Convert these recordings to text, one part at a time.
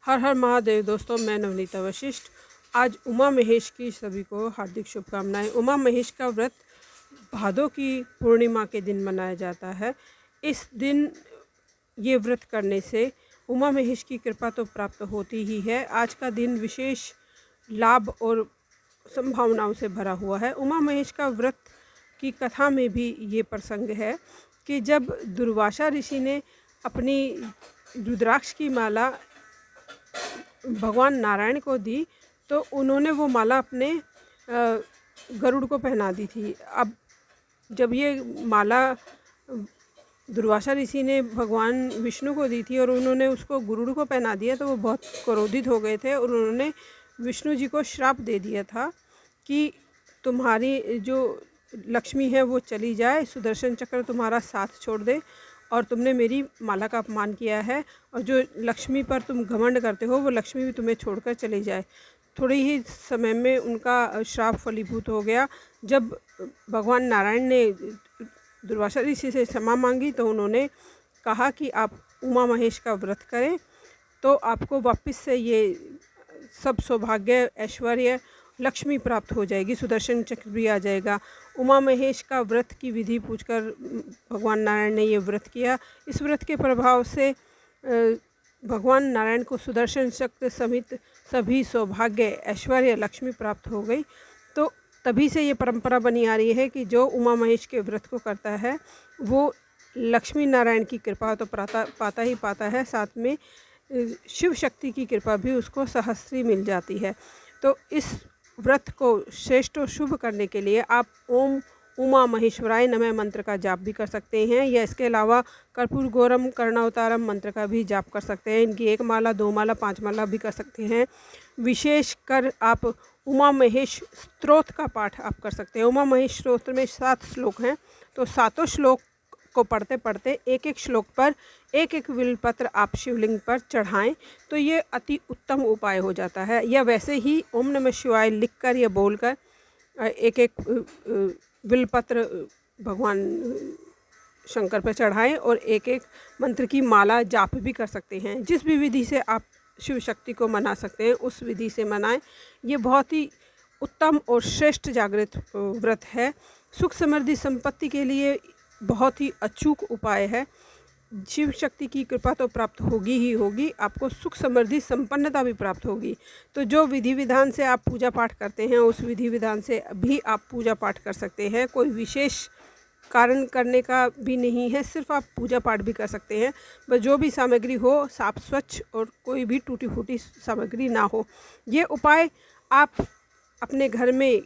हर हर महादेव। दोस्तों, मैं नवनीता वशिष्ठ। आज उमा महेश की सभी को हार्दिक शुभकामनाएं। उमा महेश का व्रत भादों की पूर्णिमा के दिन मनाया जाता है। इस दिन ये व्रत करने से उमा महेश की कृपा तो प्राप्त होती ही है। आज का दिन विशेष लाभ और संभावनाओं से भरा हुआ है। उमा महेश का व्रत की कथा में भी ये प्रसंग है कि जब दुर्वासा ऋषि ने अपनी रुद्राक्ष की माला भगवान नारायण को दी तो उन्होंने वो माला अपने गरुड़ को पहना दी थी। अब जब ये माला दुर्वासा ऋषि ने भगवान विष्णु को दी थी और उन्होंने उसको गरुड़ को पहना दिया तो वो बहुत क्रोधित हो गए थे और उन्होंने विष्णु जी को श्राप दे दिया था कि तुम्हारी जो लक्ष्मी है वो चली जाए, सुदर्शन चक्र तुम्हारा साथ छोड़ दे और तुमने मेरी माला का अपमान किया है और जो लक्ष्मी पर तुम घमंड करते हो वो लक्ष्मी भी तुम्हें छोड़कर चली जाए। थोड़े ही समय में उनका श्राप फलीभूत हो गया। जब भगवान नारायण ने दुर्वासा ऋषि से क्षमा मांगी तो उन्होंने कहा कि आप उमा महेश का व्रत करें तो आपको वापस से ये सब सौभाग्य, ऐश्वर्य, लक्ष्मी प्राप्त हो जाएगी, सुदर्शन चक्र भी आ जाएगा। उमा महेश का व्रत की विधि पूछकर भगवान नारायण ने ये व्रत किया। इस व्रत के प्रभाव से भगवान नारायण को सुदर्शन चक्र समेत सभी सौभाग्य, ऐश्वर्य, लक्ष्मी प्राप्त हो गई। तो तभी से ये परंपरा बनी आ रही है कि जो उमा महेश के व्रत को करता है वो लक्ष्मी नारायण की कृपा तो पाता ही पाता है, साथ में शिव शक्ति की कृपा भी उसको सहस्त्री मिल जाती है। तो इस व्रत को श्रेष्ठ और शुभ करने के लिए आप ओम उमा महेश्वराय नमः मंत्र का जाप भी कर सकते हैं या इसके अलावा कर्पूर गौरम कर्णावतारम मंत्र का भी जाप कर सकते हैं। इनकी 1 माला, 2 माला, 5 माला भी कर सकते हैं। विशेषकर आप उमा महेश स्तोत्र का पाठ आप कर सकते हैं। उमा महेश स्तोत्र में 7 श्लोक हैं तो सातों श्लोक को पढ़ते पढ़ते एक एक श्लोक पर एक एक बिल्वपत्र आप शिवलिंग पर चढ़ाएं तो ये अति उत्तम उपाय हो जाता है। या वैसे ही ओम नमः शिवाय लिखकर या बोलकर एक एक बिल्वपत्र भगवान शंकर पर चढ़ाएं और एक एक मंत्र की माला जाप भी कर सकते हैं। जिस भी विधि से आप शिव शक्ति को मना सकते हैं उस विधि से मनाएं। ये बहुत ही उत्तम और श्रेष्ठ जागृत व्रत है। सुख समृद्धि संपत्ति के लिए बहुत ही अचूक उपाय है। शिव शक्ति की कृपा तो प्राप्त होगी ही होगी, आपको सुख समृद्धि संपन्नता भी प्राप्त होगी। तो जो विधि विधान से आप पूजा पाठ करते हैं उस विधि विधान से भी आप पूजा पाठ कर सकते हैं। कोई विशेष कारण करने का भी नहीं है, सिर्फ आप पूजा पाठ भी कर सकते हैं। बस जो भी सामग्री हो साफ स्वच्छ और कोई भी टूटी फूटी सामग्री ना हो। ये उपाय आप अपने घर में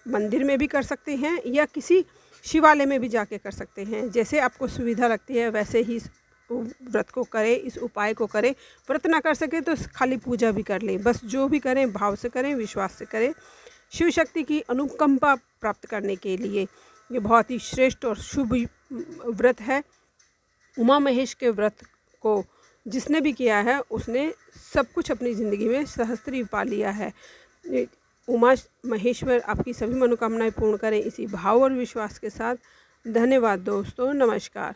मंदिर में भी कर सकते हैं या किसी शिवालय में भी जाके कर सकते हैं। जैसे आपको सुविधा लगती है वैसे ही इस व्रत को करें, इस उपाय को करें। व्रत ना कर सके तो खाली पूजा भी कर लें। बस जो भी करें भाव से करें, विश्वास से करें। शिव शक्ति की अनुकंपा प्राप्त करने के लिए ये बहुत ही श्रेष्ठ और शुभ व्रत है। उमा महेश के व्रत को जिसने भी किया है उसने सब कुछ अपनी ज़िंदगी में सहस्त्री पा लिया है। उमा महेश्वर आपकी सभी मनोकामनाएं पूर्ण करें, इसी भाव और विश्वास के साथ। धन्यवाद दोस्तों, नमस्कार।